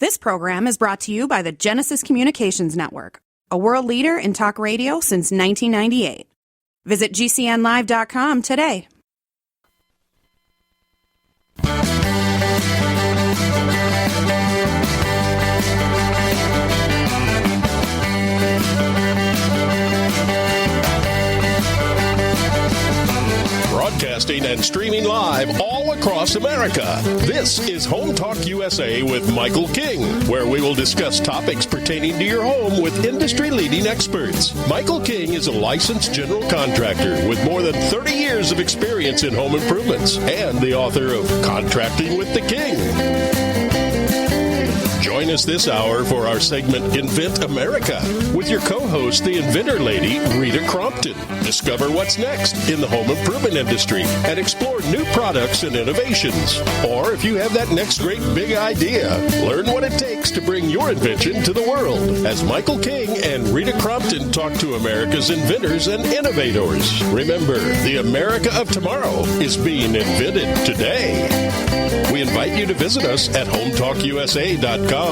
This program is brought to you by the Genesis Communications Network, a world leader in talk radio since 1998. Visit GCNlive.com today. Broadcasting and streaming live all across America. This is HomeTalkUSA with Michael King, where we will discuss topics pertaining to your home with industry-leading experts. Michael King is a licensed general contractor with more than 30 years of experience in home improvements and the author of Contracting with the King. Join us this hour for our segment Invent America with your co-host, the Inventor Lady, Rita Crompton. Discover what's next in the home improvement industry and explore new products and innovations. Or if you have that next great big idea, learn what it takes to bring your invention to the world as Michael King and Rita Crompton talk to America's inventors and innovators. Remember, the America of tomorrow is being invented today. We invite you to visit us at HomeTalkUSA.com.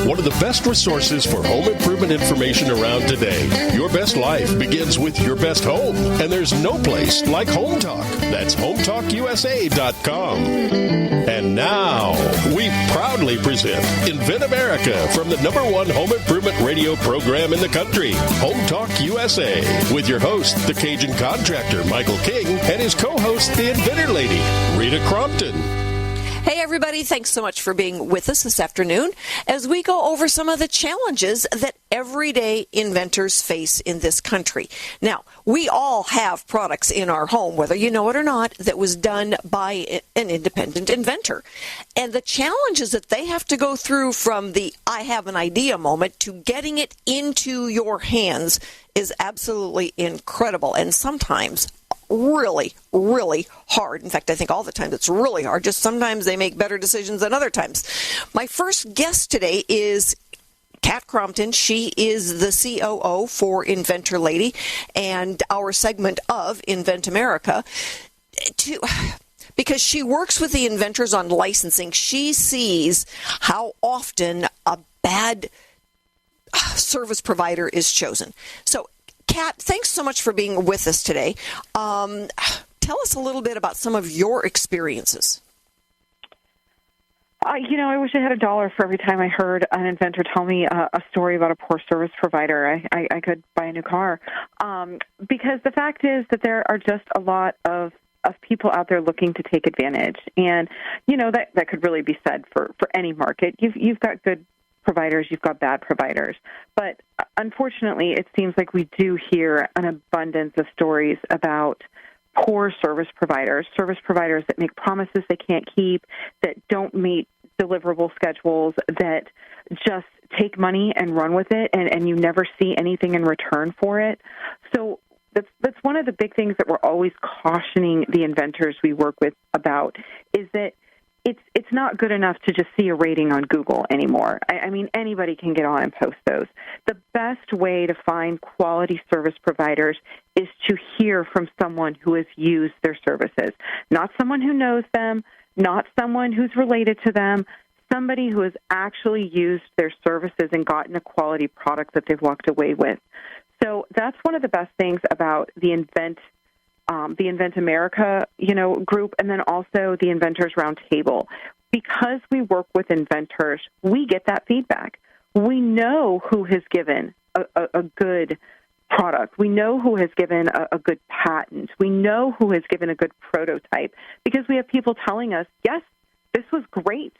One of the best resources for home improvement information around today. Your best life begins with your best home, and there's no place like Home Talk. That's HomeTalkUSA.com. And now, we proudly present Invent America from the #1 home improvement radio program in the country, Home Talk USA, with your host, the Cajun contractor, Michael King, and his co-host, the Inventor Lady, Rita Crompton. Hey, everybody. Thanks so much for being with us this afternoon as we go over some of the challenges that everyday inventors face in this country. Now, we all have products in our home, whether you know it or not, that was done by an independent inventor. And the challenges that they have to go through from the I have an idea moment to getting it into your hands is absolutely incredible. And sometimes really, really hard. In fact, I think all the time it's really hard. Just sometimes they make better decisions than other times. My first guest today is Rita Crompton. She is the COO for Inventor Lady and our segment of Invent America. Because she works with the inventors on licensing, she sees how often a bad service provider is chosen. So, Kat, thanks so much for being with us today. Tell us a little bit about some of your experiences. I wish I had $1 for every time I heard an inventor tell me a story about a poor service provider. I could buy a new car. Because the fact is that there are just a lot of people out there looking to take advantage. And, that could really be said for any market. You've got good providers, you've got bad providers. But unfortunately, it seems like we do hear an abundance of stories about poor service providers that make promises they can't keep, that don't meet deliverable schedules, that just take money and run with it, and you never see anything in return for it. So that's one of the big things that we're always cautioning the inventors we work with about, is that it's not good enough to just see a rating on Google anymore. I mean, anybody can get on and post those. The best way to find quality service providers is to hear from someone who has used their services, not someone who knows them, not someone who's related to them, somebody who has actually used their services and gotten a quality product that they've walked away with. So that's one of the best things about the Invent America, group, and then also the Inventors Roundtable. Because we work with inventors, we get that feedback. We know who has given a good product. We know who has given a good patent. We know who has given a good prototype, because we have people telling us, yes, this was great.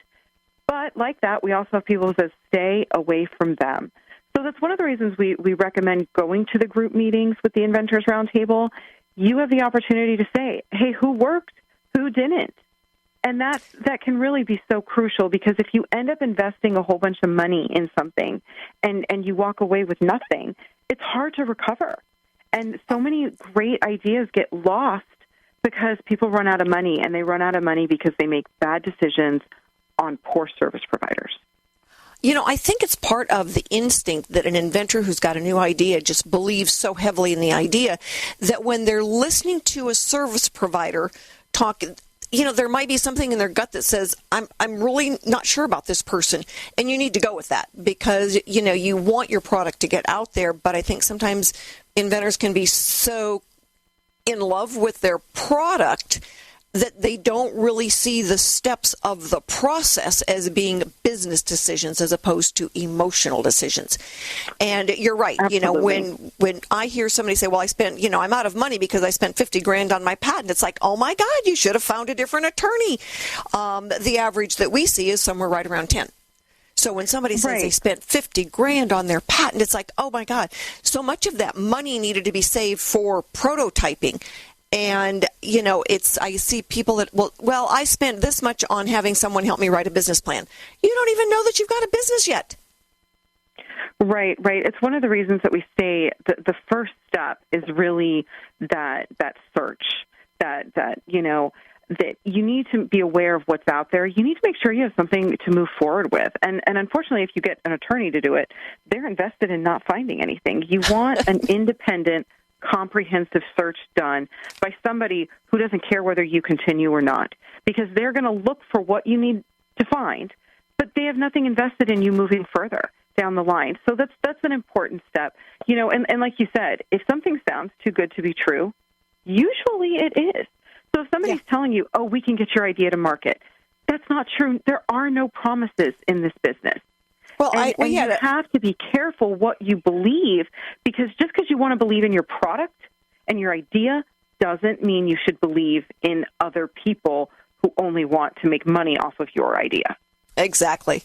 But like that, we also have people who say, stay away from them. So that's one of the reasons we recommend going to the group meetings with the Inventors Roundtable. You have the opportunity to say, hey, who worked, who didn't? And that can really be so crucial, because if you end up investing a whole bunch of money in something and you walk away with nothing, it's hard to recover. And so many great ideas get lost because people run out of money, and they run out of money because they make bad decisions on poor service providers. I think it's part of the instinct that an inventor who's got a new idea just believes so heavily in the idea that when they're listening to a service provider talk, there might be something in their gut that says, I'm really not sure about this person. And you need to go with that because, you want your product to get out there. But I think sometimes inventors can be so in love with their product that they don't really see the steps of the process as being business decisions as opposed to emotional decisions. And you're right. Absolutely. When I hear somebody say, well, I spent, I'm out of money because I spent $50,000 on my patent, it's like, oh my God, you should have found a different attorney. The average that we see is somewhere right around 10. So when somebody says they spent $50,000 on their patent, it's like, oh my God, so much of that money needed to be saved for prototyping. And, I see people that, well, I spent this much on having someone help me write a business plan. You don't even know that you've got a business yet. Right. It's one of the reasons that we say the first step is really that search, that you need to be aware of what's out there. You need to make sure you have something to move forward with. And unfortunately, if you get an attorney to do it, they're invested in not finding anything. You want an independent, comprehensive search done by somebody who doesn't care whether you continue or not, because they're going to look for what you need to find, but they have nothing invested in you moving further down the line. So that's an important step. And like you said, if something sounds too good to be true, usually it is. So if somebody's telling you, oh, we can get your idea to market, that's not true. There are no promises in this business. Well, and you have to be careful what you believe, because just because you want to believe in your product and your idea doesn't mean you should believe in other people who only want to make money off of your idea. Exactly.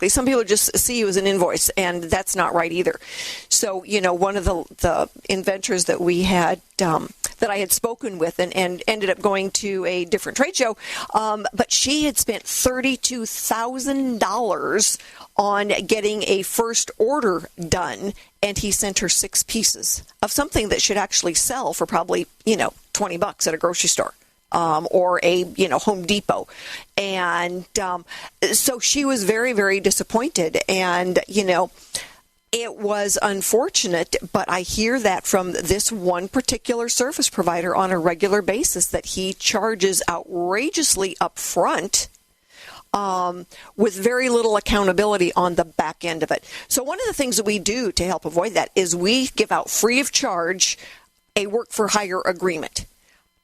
Some people just see you as an invoice, and that's not right either. So, one of the inventors that we had, that I had spoken with and ended up going to a different trade show, but she had spent $32,000 on getting a first order done, and he sent her 6 pieces of something that should actually sell for probably, $20 at a grocery store. Or a, Home Depot. And so she was very, very disappointed. And, it was unfortunate, but I hear that from this one particular service provider on a regular basis, that he charges outrageously up front with very little accountability on the back end of it. So one of the things that we do to help avoid that is we give out free of charge a work-for-hire agreement.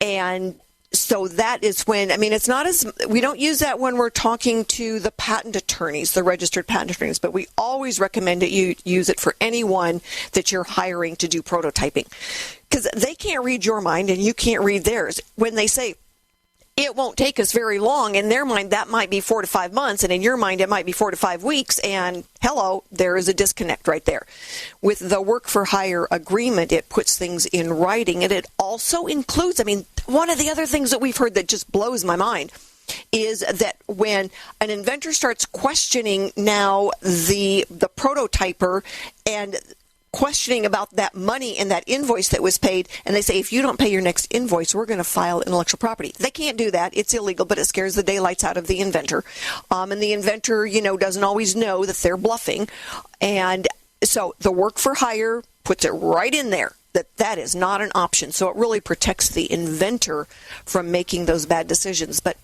And so that is when, it's not as, we don't use that when we're talking to the patent attorneys, the registered patent attorneys, but we always recommend that you use it for anyone that you're hiring to do prototyping, because they can't read your mind and you can't read theirs. When they say, it won't take us very long, in their mind, that might be 4 to 5 months, and in your mind, it might be 4 to 5 weeks, and hello, there is a disconnect right there. With the work-for-hire agreement, it puts things in writing, and it also includes, one of the other things that we've heard that just blows my mind is that when an inventor starts questioning now the prototyper and questioning about that money and that invoice that was paid, and they say, if you don't pay your next invoice, we're going to file intellectual property. They can't do that. It's illegal, but it scares the daylights out of the inventor. And the inventor, doesn't always know that they're bluffing. And so the work for hire puts it right in there that is not an option. So it really protects the inventor from making those bad decisions. But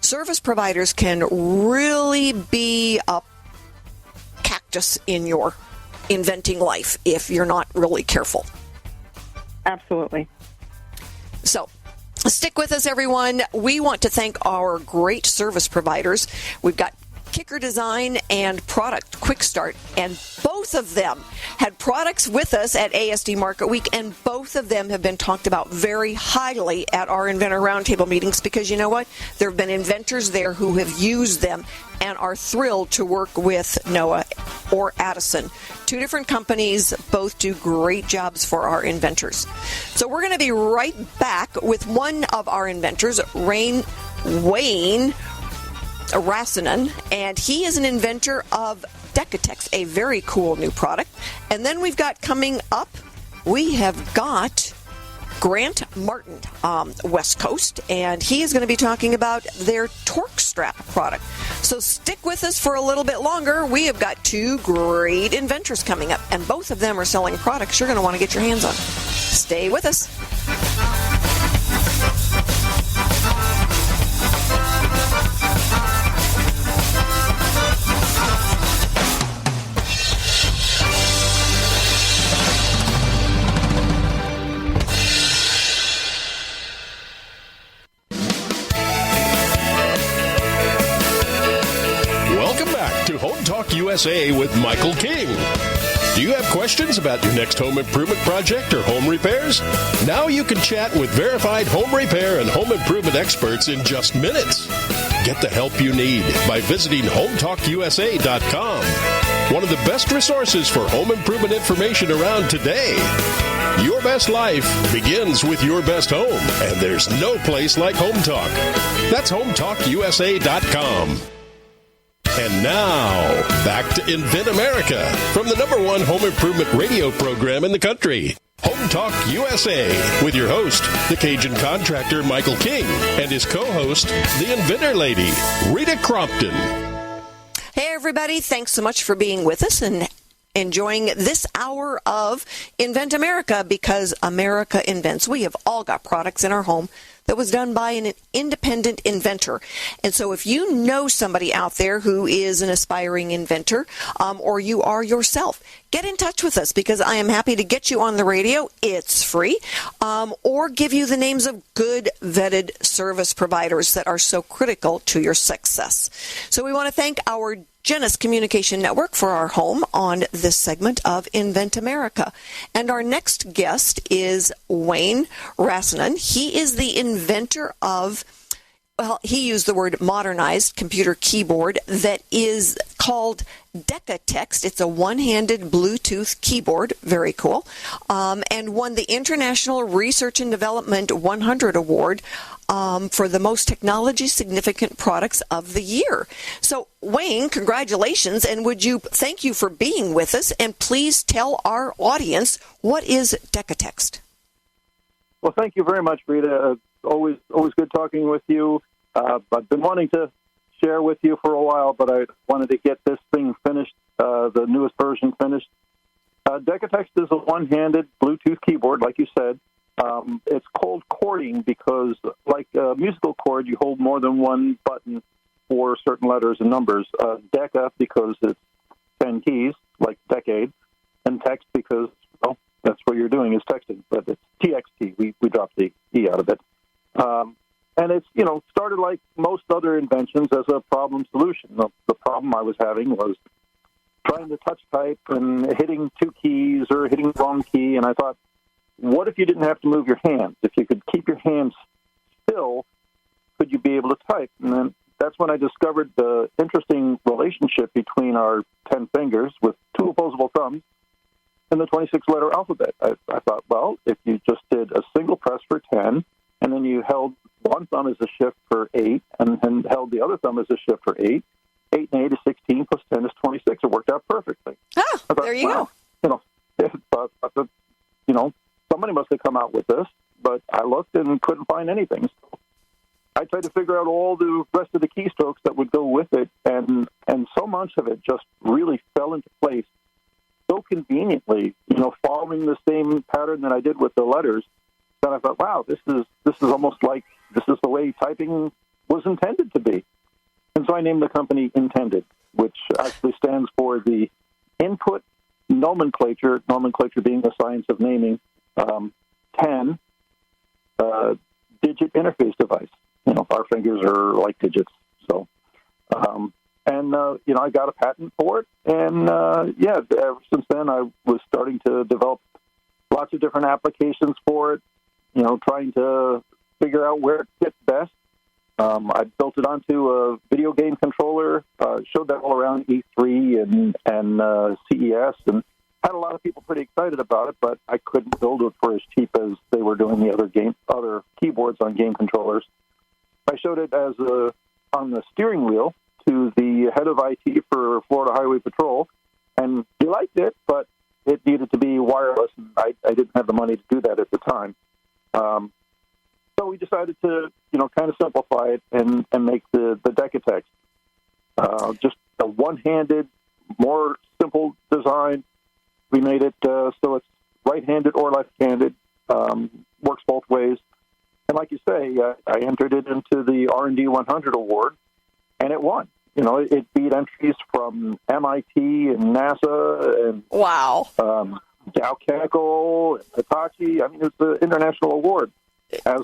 service providers can really be a cactus in your inventing life if you're not really careful. Absolutely. So stick with us, everyone. We want to thank our great service providers. We've got Kicker Design and Product Quick Start, and both of them had products with us at ASD Market Week, and both of them have been talked about very highly at our Inventor Roundtable meetings, because you know what? There have been inventors there who have used them and are thrilled to work with Noah or Addison. 2 different companies, both do great jobs for our inventors. So we're going to be right back with one of our inventors, Wayne Rasanen, and he is an inventor of DecaTxt, a very cool new product. And then we've got coming up, we have got Grant Martin, West Coast, and he is going to be talking about their TorkStrap product. So stick with us for a little bit longer. We have got 2 great inventors coming up, and both of them are selling products you're going to want to get your hands on. Stay with us. Home Talk USA with Michael King. Do you have questions about your next home improvement project or home repairs? Now you can chat with verified home repair and home improvement experts in just minutes. Get the help you need by visiting HomeTalkUSA.com. One of the best resources for home improvement information around today. Your best life begins with your best home, and there's no place like Home Talk. That's HomeTalkUSA.com. And now, back to Invent America from the #1 home improvement radio program in the country. Home Talk USA with your host, the Cajun contractor Michael King, and his co-host, the Inventor Lady, Rita Crompton. Hey, everybody. Thanks so much for being with us and enjoying this hour of Invent America, because America invents. We have all got products in our home that was done by an independent inventor. And so if you know somebody out there who is an aspiring inventor, or you are yourself, get in touch with us, because I am happy to get you on the radio. It's free. Or give you the names of good vetted service providers that are so critical to your success. So we want to thank our Genesis Communication Network for our home on this segment of Invent America. And our next guest is Wayne Rasanen. He is the inventor of, well, he used the word modernized computer keyboard that is called DecaTxt. It's a one-handed Bluetooth keyboard. Very cool. And won the International Research and Development 100 Award for the most technology significant products of the year. So, Wayne, congratulations, and thank you for being with us, and please tell our audience, what is DecaTxt? Well, thank you very much, Rita. Always good talking with you. I've been wanting to share with you for a while, but I wanted to get this thing finished, the newest version finished. DecaTxt is a one-handed Bluetooth keyboard, like you said. It's called chording because, like a musical chord, you hold more than one button for certain letters and numbers. Deca because it's 10 keys, like decade, and text because, well, that's what you're doing is texting, but it's TXT. We dropped the E out of it. And it's, started like most other inventions as a problem solution. The problem I was having was trying to touch type and hitting two keys or hitting the wrong key, and I thought, what if you didn't have to move your hands? If you could keep your hands still, could you be able to type? And then that's when I discovered the interesting relationship between our 10 fingers with two opposable thumbs and the 26-letter alphabet. I thought, well, if you just did a single press for 10, and then you held one thumb as a shift for 8, and then held the other thumb as a shift for 8, 8 and 8 is 16, plus 10 is 26. It worked out perfectly. Oh, thought, there you go. Somebody must have come out with this, but I looked and couldn't find anything. So I tried to figure out all the rest of the keystrokes that would go with it, and so much of it just really fell into place so conveniently, following the same pattern that I did with the letters, that I thought, wow, this is almost like this is the way typing was intended to be. And so I named the company Intended, which actually stands for the Input Nomenclature being the science of naming, 10 digit interface device. Our fingers are like digits. So, I got a patent for it. And, ever since then, I was starting to develop lots of different applications for it, trying to figure out where it fits best. I built it onto a video game controller, showed that all around E3 and CES, and had a lot of people pretty excited about it, but I couldn't build it for as cheap as they were doing the other keyboards on game controllers. I showed it as on the steering wheel to the head of IT for Florida Highway Patrol, and he liked it, but it needed to be wireless, and I didn't have the money to do that at the time. So we decided to, kind of simplify it and make the DecaTxt just a one-handed, more simple design. We made it so it's right-handed or left-handed, works both ways. And like you say, I entered it into the R&D 100 award, and it won. It beat entries from MIT and NASA and wow, Dow Chemical, Hitachi. I mean, it's an international award as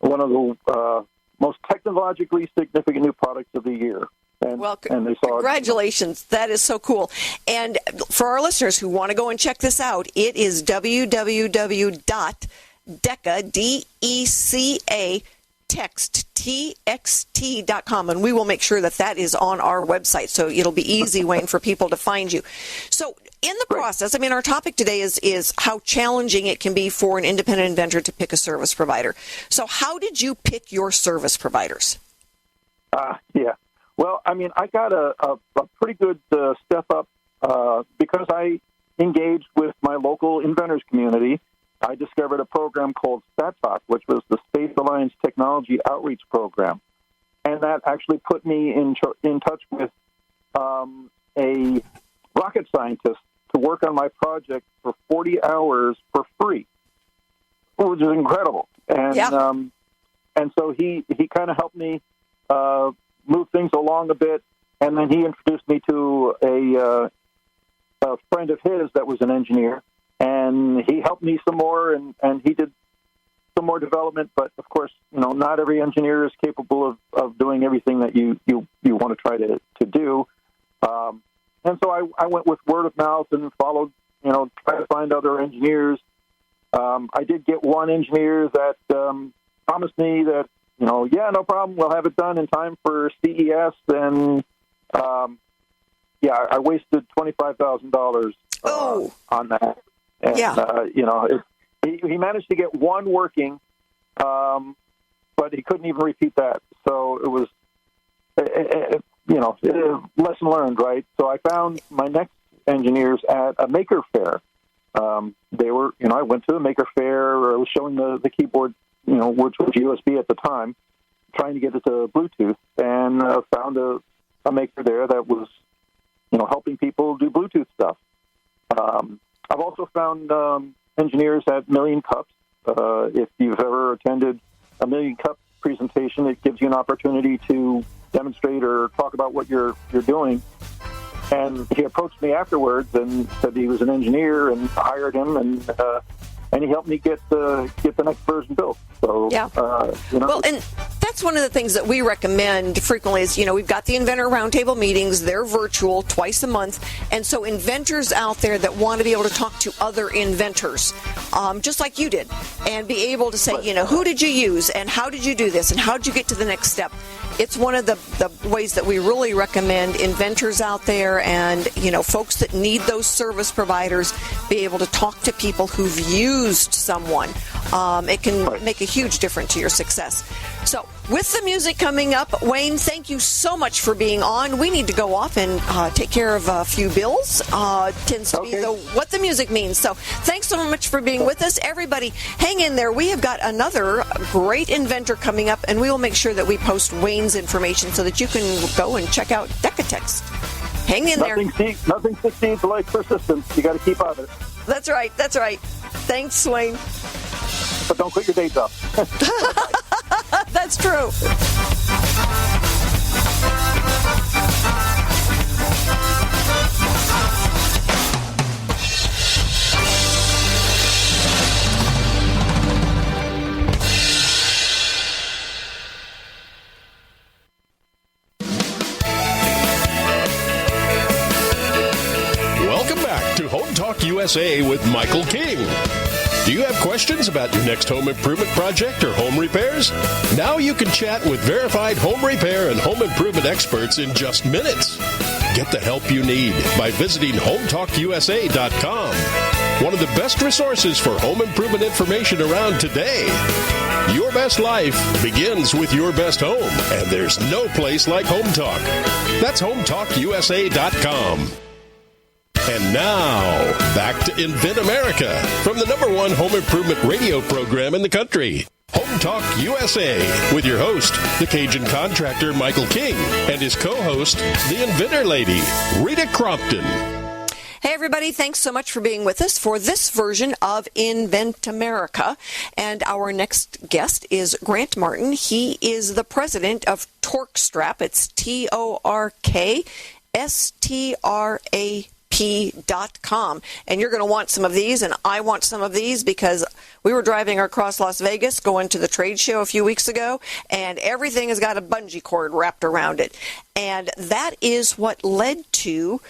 one of the most technologically significant new products of the year. And, well, and they saw congratulations. That is so cool. And for our listeners who want to go and check this out, it is www.deca, D-E-C-A, TXT.com, and we will make sure that is on our website, so it'll be easy, Wayne, for people to find you. So in the process, I mean, our topic today is how challenging it can be for an independent inventor to pick a service provider. So how did you pick your service providers? Yeah. Well, I mean, I got a pretty good step up because I engaged with my local inventors community. I discovered a program called StatTalk, which was the Space Alliance Technology Outreach Program. And that actually put me in touch with a rocket scientist to work on my project for 40 hours for free, which is incredible. And and so he kind of helped me move things along a bit, and then he introduced me to a friend of his that was an engineer. And he helped me some more, and he did some more development. But, of course, not every engineer is capable of doing everything that you want to try to do. And so I went with word of mouth and followed, try to find other engineers. I did get one engineer that promised me that, yeah, no problem, we'll have it done in time for CES. And, I wasted $25,000 on that. And, he managed to get one working, but he couldn't even repeat that. So it was, lesson learned, right? So I found my next engineers at a maker fair. They were, I went to the maker fair. I was showing the keyboard, which was USB at the time, trying to get it to Bluetooth, and found a maker there that was, helping people do Bluetooth stuff. I've also found engineers at Million Cups. If you've ever attended a Million Cup presentation, it gives you an opportunity to demonstrate or talk about what you're doing. And he approached me afterwards and said he was an engineer, and hired him, and he helped me get the next version built. So well, and that's one of the things that we recommend frequently is, we've got the Inventor Roundtable meetings. They're virtual twice a month. And so inventors out there that want to be able to talk to other inventors, just like you did, and be able to say, who did you use and how did you do this and how did you get to the next step? It's one of the ways that we really recommend inventors out there and, folks that need those service providers be able to talk to people who've used someone. It can make a huge difference to your success. So with the music coming up, Wayne, thank you so much for being on. We need to go off and take care of a few bills. Tends to be what the music means. So thanks so much for being with us. Everybody, hang in there. We have got another great inventor coming up, and we will make sure that we post Wayne's information so that you can go and check out DecaTxt. Hang in there. Nothing succeeds like persistence. You got to keep at it. That's right. Thanks, Wayne. But don't quit your day job. That's true. Welcome back to Home Talk USA with Michael King. Do you have questions about your next home improvement project or home repairs? Now you can chat with verified home repair and home improvement experts in just minutes. Get the help you need by visiting HomeTalkUSA.com. One of the best resources for home improvement information around today. Your best life begins with your best home, and there's no place like Home Talk. That's HomeTalkUSA.com. And now, back to Invent America from the #1 home improvement radio program in the country. Home Talk USA with your host, the Cajun contractor Michael King, and his co-host, the Inventor Lady, Rita Crompton. Hey, everybody. Thanks so much for being with us for this version of Invent America. And our next guest is Grant Martin. He is the president of TorkStrap. It's TorkStrap. TorkStrap.com. And you're going to want some of these, and I want some of these, because we were driving across Las Vegas going to the trade show a few weeks ago, and everything has got a bungee cord wrapped around it. And that is what led to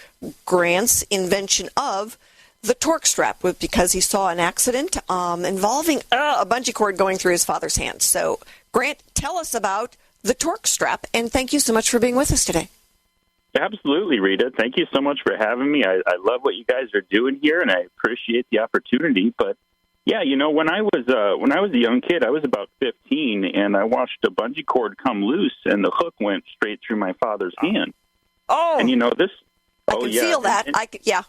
Grant's invention of the TorkStrap, because he saw an accident involving a bungee cord going through his father's hands. So, Grant, tell us about the TorkStrap, and thank you so much for being with us today. Absolutely, Rita. Thank you so much for having me. I love what you guys are doing here, and I appreciate the opportunity. But yeah, when I was a young kid, I was about 15, and I watched a bungee cord come loose, and the hook went straight through my father's hand. Oh, and this. I can feel that. Yeah.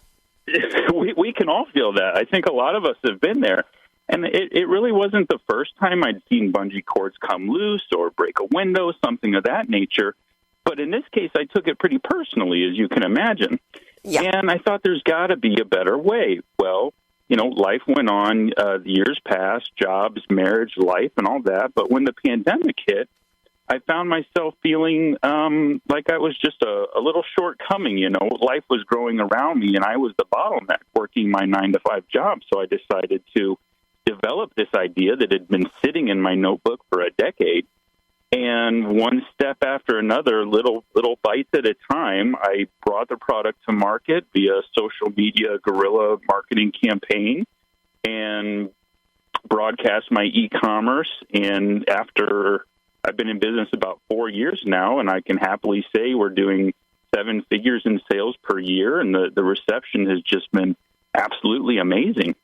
We can all feel that. I think a lot of us have been there. And it really wasn't the first time I'd seen bungee cords come loose or break a window, something of that nature. But in this case, I took it pretty personally, as you can imagine. Yeah. And I thought there's got to be a better way. Well, life went on, the years passed, jobs, marriage, life, and all that. But when the pandemic hit, I found myself feeling like I was just a little shortcoming. Life was growing around me, and I was the bottleneck working my 9-to-5 job. So I decided to develop this idea that had been sitting in my notebook for a decade. And one step after another, little bites at a time, I brought the product to market via social media guerrilla marketing campaign and broadcast my e-commerce. And after I've been in business about 4 years now, and I can happily say we're doing 7 figures in sales per year, and the reception has just been absolutely amazing.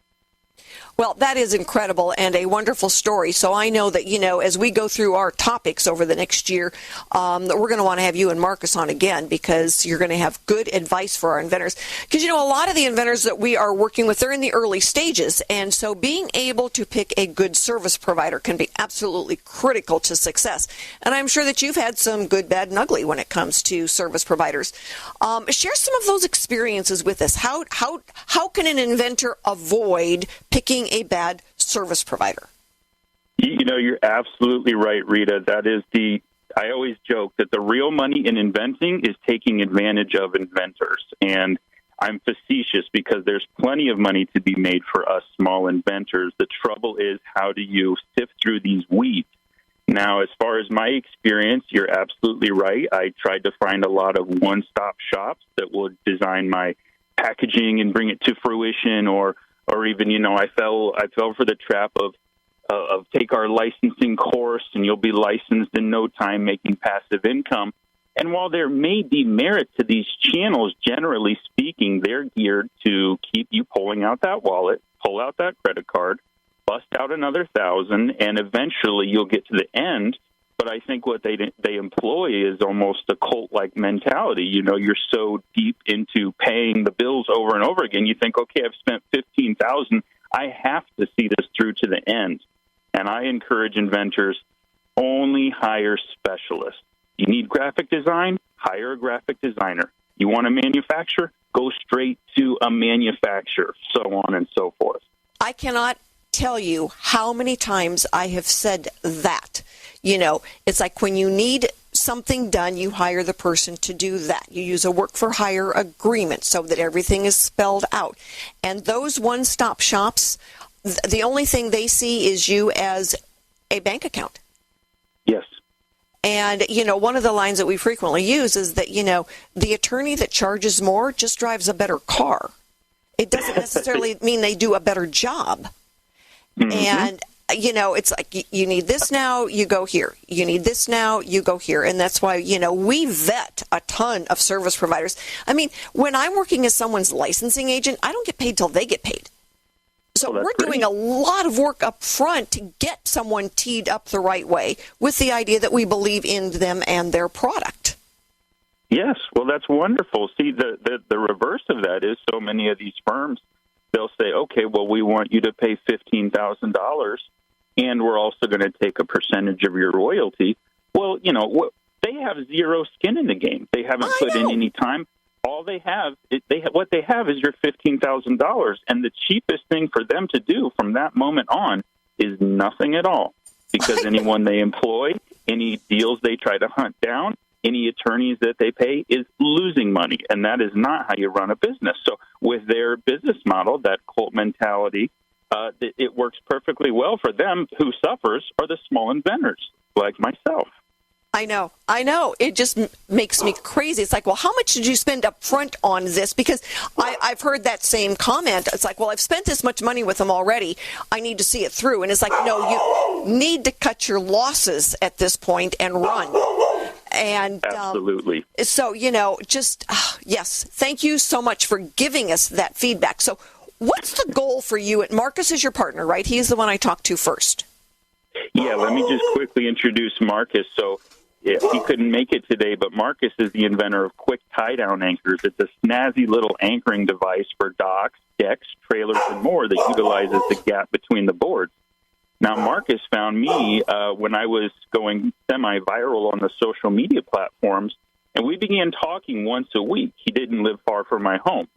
Well, that is incredible and a wonderful story. So I know that, as we go through our topics over the next year, that we're going to want to have you and Marcus on again, because you're going to have good advice for our inventors. Because, a lot of the inventors that we are working with, they're in the early stages. And so being able to pick a good service provider can be absolutely critical to success. And I'm sure that you've had some good, bad, and ugly when it comes to service providers. Share some of those experiences with us. How can an inventor avoid picking a bad service provider? You're absolutely right, Rita. I always joke that the real money in inventing is taking advantage of inventors. And I'm facetious because there's plenty of money to be made for us small inventors. The trouble is, how do you sift through these weeds? Now, as far as my experience, you're absolutely right. I tried to find a lot of one-stop shops that would design my packaging and bring it to fruition, or even, I fell for the trap of take our licensing course and you'll be licensed in no time, making passive income. And while there may be merit to these channels, generally speaking, they're geared to keep you pulling out that wallet, pull out that credit card, bust out another $1,000, and eventually you'll get to the end. But I think what they employ is almost a cult-like mentality. You're so deep into paying the bills over and over again. You think, okay, I've spent $15,000. I have to see this through to the end. And I encourage inventors, only hire specialists. You need graphic design? Hire a graphic designer. You want a manufacturer? Go straight to a manufacturer, so on and so forth. I cannot tell you how many times I have said that. It's like when you need something done, you hire the person to do that. You use a work-for-hire agreement so that everything is spelled out. And those one-stop shops, the only thing they see is you as a bank account. Yes. And, one of the lines that we frequently use is that, the attorney that charges more just drives a better car. It doesn't necessarily mean they do a better job. Mm-hmm. And, it's like you need this now, you go here. You need this now, you go here. And that's why, we vet a ton of service providers. I mean, when I'm working as someone's licensing agent, I don't get paid till they get paid. So we're doing a lot of work up front to get someone teed up the right way with the idea that we believe in them and their product. Yes, well, that's wonderful. See, the reverse of that is so many of these firms, they'll say, okay, well, we want you to pay $15,000, and we're also going to take a percentage of your royalty. Well, they have zero skin in the game. They haven't put in any time. All they have, what they have is your $15,000, and the cheapest thing for them to do from that moment on is nothing at all, because anyone they employ, any deals they try to hunt down, any attorneys that they pay is losing money, and that is not how you run a business. So with their business model, that cult mentality, it works perfectly well for them. Who suffers are the small inventors like myself. I know. It just makes me crazy. It's like, well, how much did you spend up front on this? Because I've heard that same comment. It's like, well, I've spent this much money with them already. I need to see it through. And it's like, no, you need to cut your losses at this point and run. And absolutely. So, yes, thank you so much for giving us that feedback. So what's the goal for you? Marcus is your partner, right? He's the one I talked to first. Yeah, let me just quickly introduce Marcus. So he couldn't make it today, but Marcus is the inventor of quick tie-down anchors. It's a snazzy little anchoring device for docks, decks, trailers, and more that utilizes the gap between the boards. Now, Marcus found me when I was going semi-viral on the social media platforms, and we began talking once a week. He didn't live far from my home.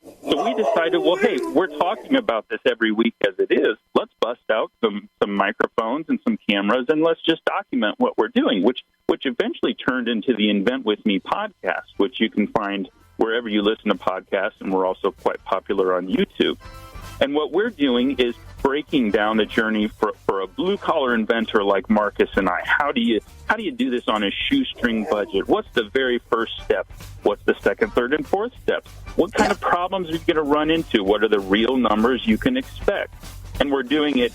So we decided, well, hey, we're talking about this every week as it is. Let's bust out some microphones and some cameras, and let's just document what we're doing, which eventually turned into the Invent With Me podcast, which you can find wherever you listen to podcasts, and we're also quite popular on YouTube. And what we're doing is breaking down the journey for a blue-collar inventor like Marcus and I. How do you do this on a shoestring budget? What's the very first step? What's the second, third, and fourth step? What kind of problems are you going to run into? What are the real numbers you can expect? And we're doing it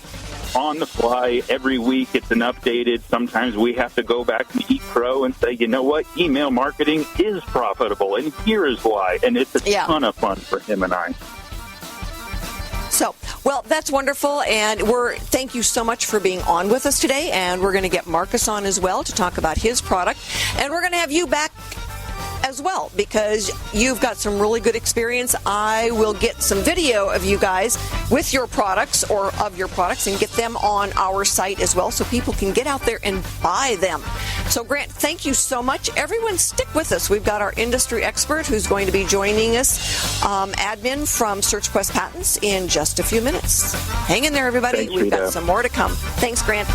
on the fly every week. It's an updated. Sometimes we have to go back and eat crow and say, you know what? Email marketing is profitable, and here is why. And it's a ton of fun for him and I. So, well, that's wonderful, and thank you so much for being on with us today, and we're going to get Marcus on as well to talk about his product, and we're going to have you back as well, because you've got some really good experience. I will get some video of you guys with your products or of your products and get them on our site as well so people can get out there and buy them. So, Grant, thank you so much. Everyone, stick with us. We've got our industry expert who's going to be joining us, admin from SearchQuest Patents, in just a few minutes. Hang in there, everybody. Thanks, We've got Rita. some more to come. Thanks, Grant.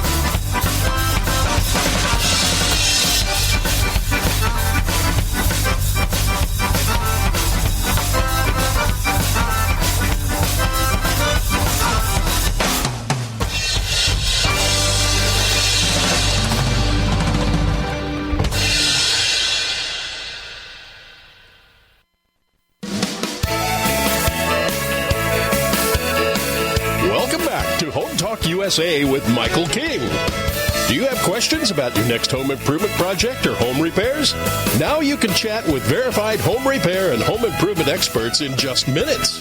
HomeTalkUSA with Michael King. Do you have questions about your next home improvement project or home repairs? Now you can chat with verified home repair and home improvement experts in just minutes.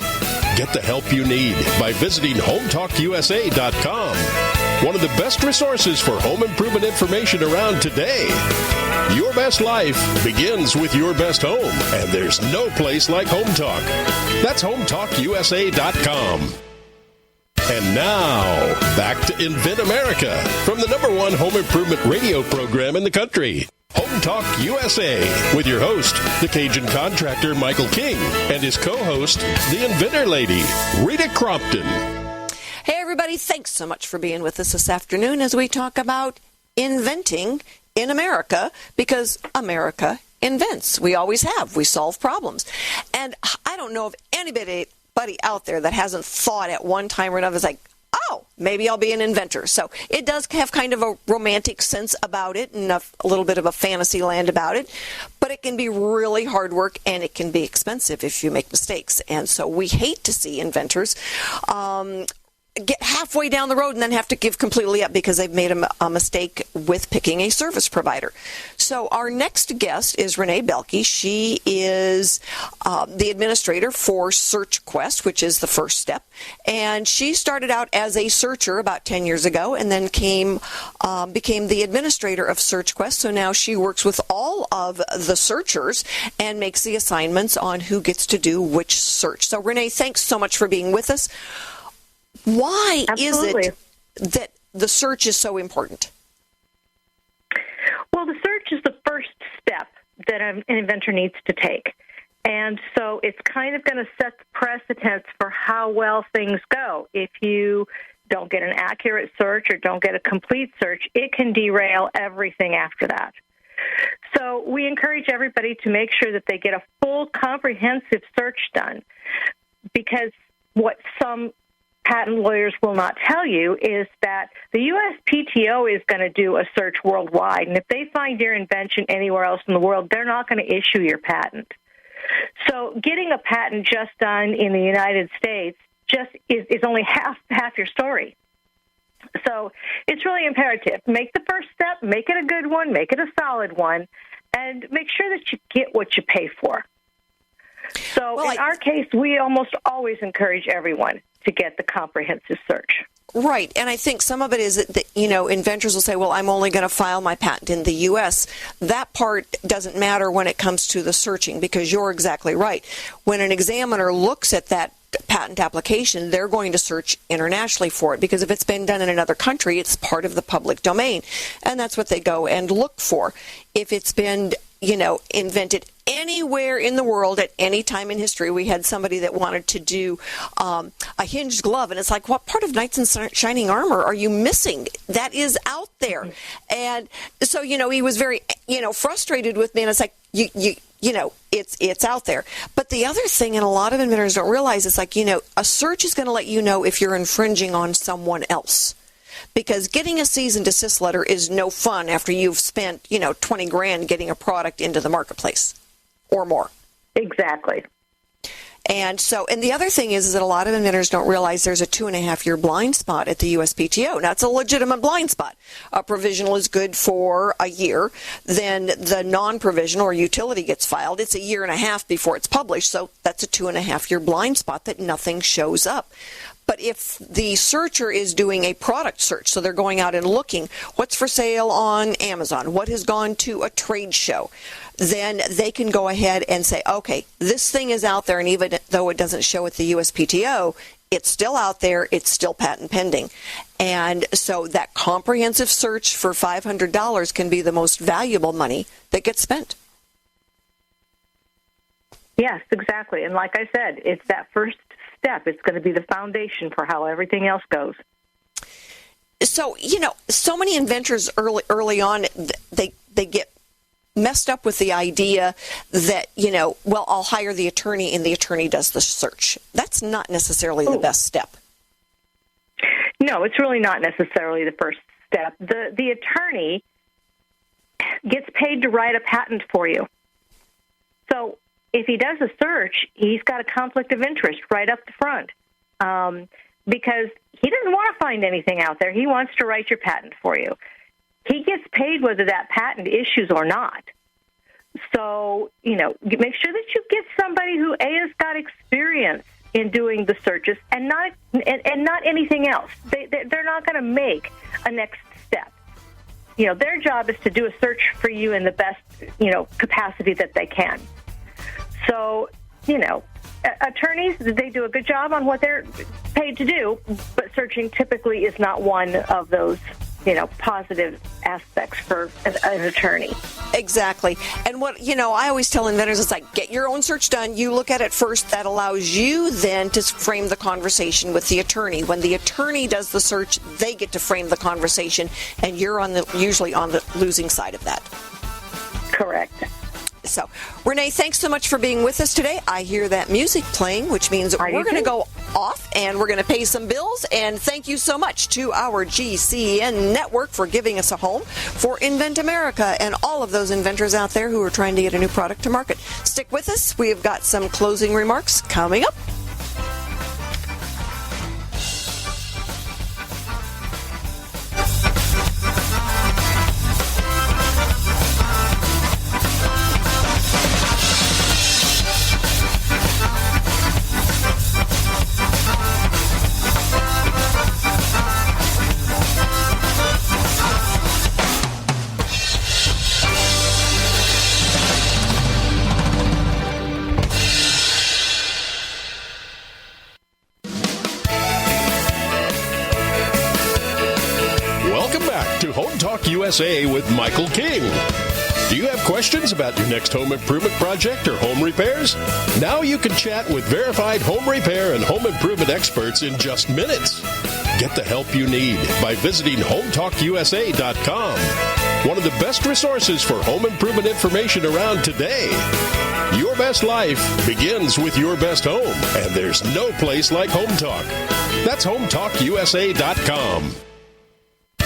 Get the help you need by visiting HomeTalkUSA.com. One of the best resources for home improvement information around today. Your best life begins with your best home, and there's no place like HomeTalk. That's HomeTalkUSA.com. And now, back to Invent America from the #1 home improvement radio program in the country, Home Talk USA, with your host, the Cajun contractor Michael King, and his co-host, the Inventor Lady, Rita Crompton. Hey, everybody, thanks so much for being with us this afternoon as we talk about inventing in America, because America invents. We always have. We solve problems. And I don't know of anybody out there that hasn't thought at one time or another, is like, oh, maybe I'll be an inventor. So it does have kind of a romantic sense about it and a little bit of a fantasy land about it, but it can be really hard work and it can be expensive if you make mistakes. And so we hate to see inventors get halfway down the road and then have to give completely up because they've made a mistake with picking a service provider. So our next guest is Rennae Beilke. She is the administrator for SearchQuest, which is the first step. And she started out as a searcher about 10 years ago and then became the administrator of SearchQuest. So now she works with all of the searchers and makes the assignments on who gets to do which search. So Rennae, thanks so much for being with us. Why Absolutely. is it that the search is so important? Well, the search is the first step that an inventor needs to take. And so it's kind of going to set the precedence for how well things go. If you don't get an accurate search or don't get a complete search, it can derail everything after that. So we encourage everybody to make sure that they get a full comprehensive search done, because what some patent lawyers will not tell you is that the USPTO is going to do a search worldwide, and if they find your invention anywhere else in the world, they're not going to issue your patent. So getting a patent just done in the United States just is only half your story. So it's really imperative. Make the first step, make it a good one, make it a solid one, and make sure that you get what you pay for. So in our case, we almost always encourage everyone to get the comprehensive search. Right, and I think some of it is that, inventors will say, well, I'm only going to file my patent in the U.S. That part doesn't matter when it comes to the searching, because you're exactly right. When an examiner looks at that patent application, they're going to search internationally for it, because if it's been done in another country, it's part of the public domain, and that's what they go and look for. If it's been, invented anywhere in the world at any time in history. We had somebody that wanted to do a hinged glove, and it's like, what part of Knights in Shining Armor are you missing? That is out there. And so, he was very, frustrated with me, and it's like, it's out there. But the other thing, and a lot of inventors don't realize, it's like, a search is going to let you know if you're infringing on someone else. Because getting a cease and desist letter is no fun after you've spent, $20,000 getting a product into the marketplace or more. Exactly. And the other thing is that a lot of inventors don't realize there's a 2.5-year blind spot at the USPTO. Now, it's a legitimate blind spot. A provisional is good for a year. Then the non-provisional or utility gets filed. It's 1.5 years before it's published. So that's a 2.5-year blind spot that nothing shows up. But if the searcher is doing a product search, so they're going out and looking, what's for sale on Amazon, what has gone to a trade show, then they can go ahead and say, okay, this thing is out there, and even though it doesn't show at the USPTO, it's still out there, it's still patent pending. And so that comprehensive search for $500 can be the most valuable money that gets spent. Yes, exactly. And like I said, it's that first step. It's going to be the foundation for how everything else goes. So, so many inventors early on, they get messed up with the idea that, well, I'll hire the attorney and the attorney does the search. That's not necessarily the best step. No, it's really not necessarily the first step. The attorney gets paid to write a patent for you. So if he does a search, he's got a conflict of interest right up the front, because he doesn't want to find anything out there. He wants to write your patent for you. He gets paid whether that patent issues or not. So, make sure that you get somebody who has got experience in doing the searches and not anything else. They're not going to make a next step. Their job is to do a search for you in the best, capacity that they can. So, attorneys, they do a good job on what they're paid to do, but searching typically is not one of those, positive aspects for an attorney. Exactly. And what, I always tell inventors, it's like, get your own search done. You look at it first. That allows you then to frame the conversation with the attorney. When the attorney does the search, they get to frame the conversation, and you're usually on the losing side of that. Correct. So, Rennae, thanks so much for being with us today. I hear that music playing, which means we're going to go off and we're going to pay some bills. And thank you so much to our GCN network for giving us a home for Invent America and all of those inventors out there who are trying to get a new product to market. Stick with us. We have got some closing remarks coming up. HomeTalkUSA with Michael King. Do you have questions about your next home improvement project or home repairs? Now you can chat with verified home repair and home improvement experts in just minutes. Get the help you need by visiting HomeTalkUSA.com. one of the best resources for home improvement information around today. Your best life begins with your best home, and there's no place like Home Talk. That's HomeTalkUSA.com.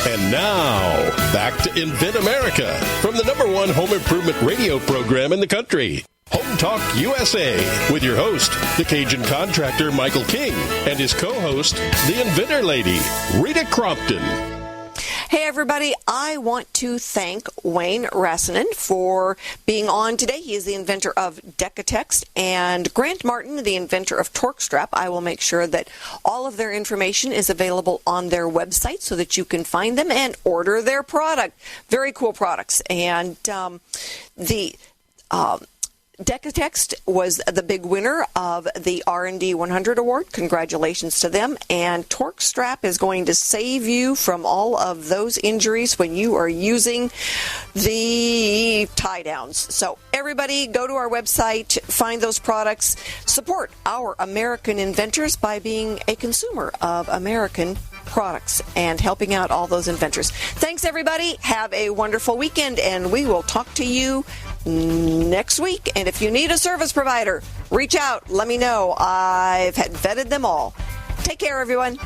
And now, back to Invent America from the #1 home improvement radio program in the country. Home Talk USA with your host, the Cajun contractor Michael King, and his co-host, the Inventor Lady, Rita Crompton. Hey, everybody. I want to thank Wayne Rasanen for being on today. He is the inventor of DecaTxt, and Grant Martin, the inventor of TorkStrap. I will make sure that all of their information is available on their website so that you can find them and order their product. Very cool products. And DecaTxt was the big winner of the R&D 100 Award. Congratulations to them. And TorkStrap is going to save you from all of those injuries when you are using the tie downs. So everybody go to our website, find those products, support our American inventors by being a consumer of American products and helping out all those inventors. Thanks, everybody. Have a wonderful weekend, and we will talk to you next week. And if you need a service provider, reach out. Let me know. I've vetted them all. Take care, everyone.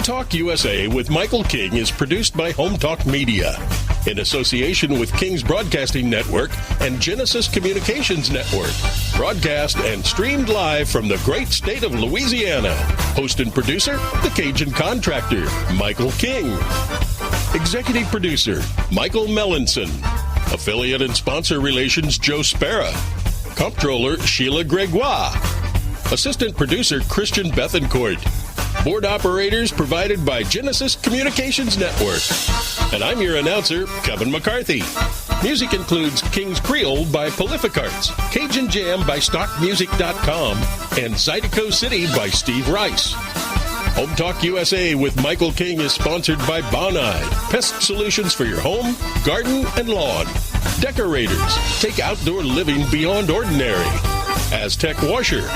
Talk USA with Michael King is produced by Home Talk Media in association with King's Broadcasting Network and Genesis Communications Network. Broadcast and streamed live from the great state of Louisiana. Host and producer, the Cajun contractor, Michael King. Executive producer, Michael Mellinson. Affiliate and sponsor relations, Joe Spera. Comptroller, Sheila Gregoire. Assistant producer, Christian Bethencourt. Board operators provided by Genesis Communications Network. And I'm your announcer, Kevin McCarthy. Music includes King's Creole by Prolific Arts, Cajun Jam by StockMusic.com, and Zydeco City by Steve Rice. Home Talk USA with Michael King is sponsored by Bonide, pest solutions for your home, garden, and lawn. Decorators, take outdoor living beyond ordinary. Aztec Washer,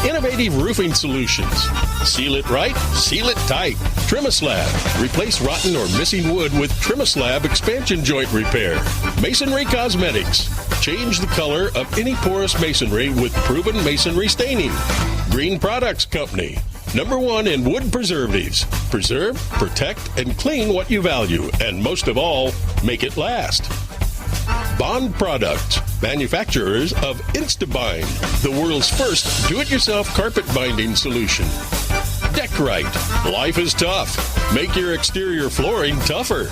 innovative roofing solutions. Seal it right, seal it tight. Trimislab, replace rotten or missing wood with Trimislab expansion joint repair. Masonry Cosmetics, change the color of any porous masonry with proven masonry staining. Green Products Company, #1 in wood preservatives. Preserve, protect, and clean what you value, and most of all, make it last. Bond Products, manufacturers of InstaBind, the world's first do-it-yourself carpet binding solution. DeckRite, life is tough. Make your exterior flooring tougher.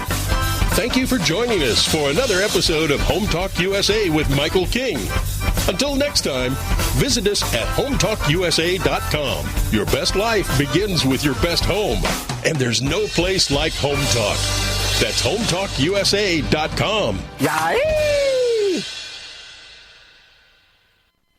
Thank you for joining us for another episode of Home Talk USA with Michael King. Until next time, visit us at HomeTalkUSA.com. Your best life begins with your best home, and there's no place like Home Talk. That's HomeTalkUSA.com. Yay!